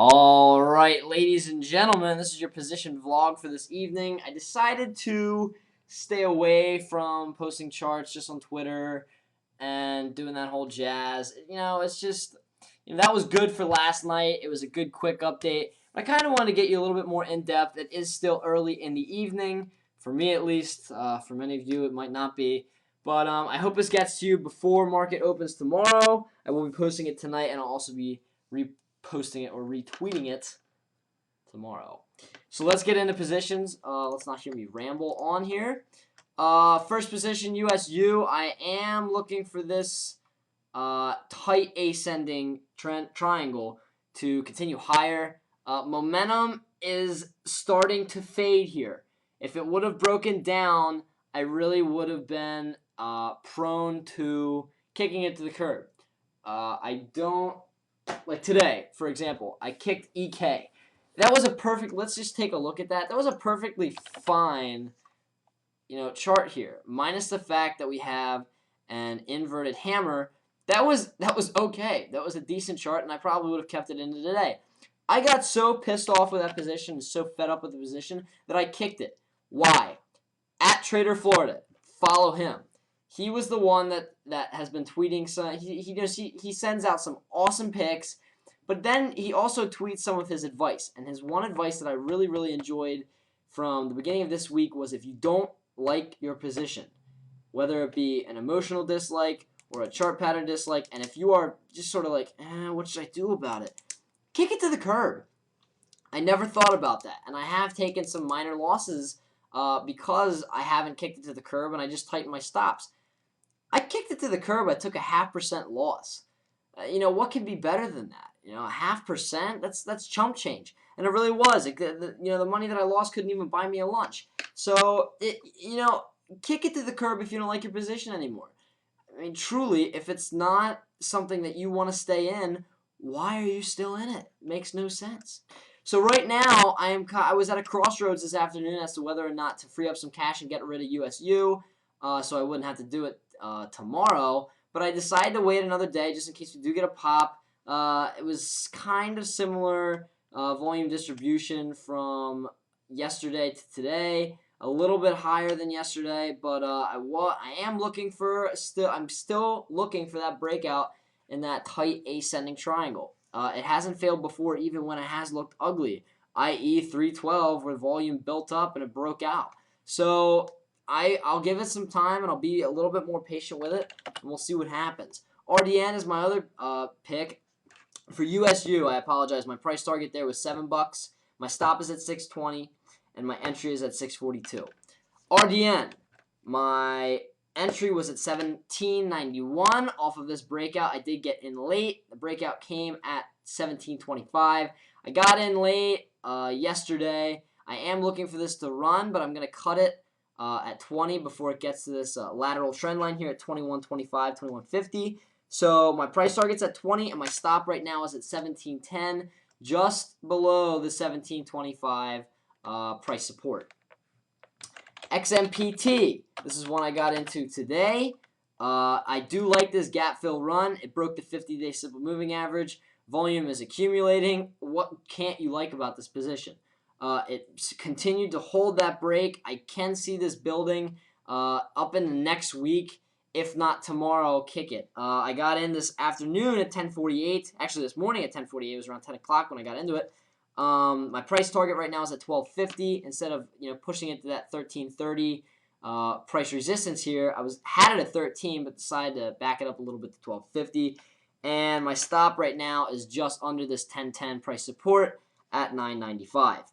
All right, ladies and gentlemen, this is your position vlog for this evening. I decided to stay away from posting charts just on Twitter and doing that whole jazz. It's just, that was good for last night. It was a good quick update. I kind of want to get you a little bit more in-depth. It is still early in the evening, for me at least. For many of you, it might not be. But I hope this gets to you before market opens tomorrow. I will be posting it tonight, and I'll also be posting it or retweeting it tomorrow. So let's get into positions. Let's not hear me ramble on here. First position, USU. I am looking for this tight ascending triangle to continue higher. Momentum is starting to fade here. If it would have broken down, I really would have been prone to kicking it to the curb. I don't. Like today, for example, I kicked EK. That was a perfect, let's just take a look at that. That was a perfectly fine, chart here. Minus the fact that we have an inverted hammer. That was okay. That was a decent chart, and I probably would have kept it into today. I got so pissed off with that position, so fed up with the position, that I kicked it. Why? At Trader Florida. Follow him. He was the one that has been tweeting some. He sends out some awesome picks, but then he also tweets some of his advice. And his one advice that I really enjoyed from the beginning of this week was, if you don't like your position, whether it be an emotional dislike or a chart pattern dislike, and if you are just sort of like, what should I do about it? Kick it to the curb. I never thought about that, and I have taken some minor losses because I haven't kicked it to the curb and I just tightened my stops. I kicked it to the curb. I took a 0.5% loss. What could be better than that? 0.5%? That's chump change. And it really was. The money that I lost couldn't even buy me a lunch. So, kick it to the curb if you don't like your position anymore. I mean, truly, if it's not something that you want to stay in, why are you still in it? It makes no sense. So right now, I was at a crossroads this afternoon as to whether or not to free up some cash and get rid of USU, so I wouldn't have to do it tomorrow. But I decided to wait another day just in case we do get a pop. It was kind of similar volume distribution from yesterday to today. A little bit higher than yesterday, but I'm still looking for that breakout in that tight ascending triangle. It hasn't failed before, even when it has looked ugly, i.e. 312, where volume built up and it broke out. So I'll give it some time, and I'll be a little bit more patient with it, and we'll see what happens. RDN is my other pick. For USU, I apologize. My price target there was $7. My stop is at 620, and my entry is at 642. RDN, my entry was at 17.91 off of this breakout. I did get in late. The breakout came at 17.25. I got in late yesterday. I am looking for this to run, but I'm going to cut it at 20 before it gets to this lateral trend line here at 21.25, 21.50. So my price target's at 20, and my stop right now is at 17.10, just below the 17.25 price support. XNPT, this is one I got into today. I do like this gap fill run. It broke the 50-day simple moving average. Volume is accumulating. What can't you like about this position? It continued to hold that break. I can see this building up in the next week. If not tomorrow, kick it. I got in this afternoon at 10:48. Actually, this morning at 10:48. It was around 10 o'clock when I got into it. My price target right now is at 12.50. Instead of pushing it to that 13.30 price resistance here, I had it at 13, but decided to back it up a little bit to 12.50. And my stop right now is just under this 10.10 price support at 9.95.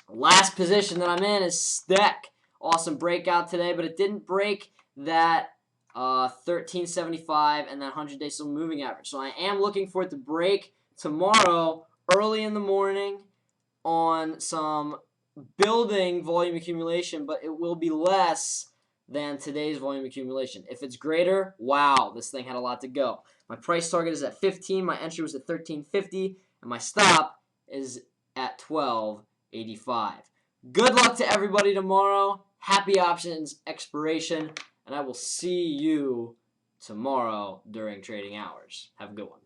Last position that I'm in is STEC. Awesome breakout today, but it didn't break that 13.75 and that 100-day simple moving average. So I am looking for it to break tomorrow early in the morning on some building volume accumulation, but it will be less than today's volume accumulation. If it's greater, wow, this thing had a lot to go. My price target is at 15, my entry was at 13.50, and my stop is at 12.85. Good luck to everybody tomorrow. Happy options expiration, and I will see you tomorrow during trading hours. Have a good one.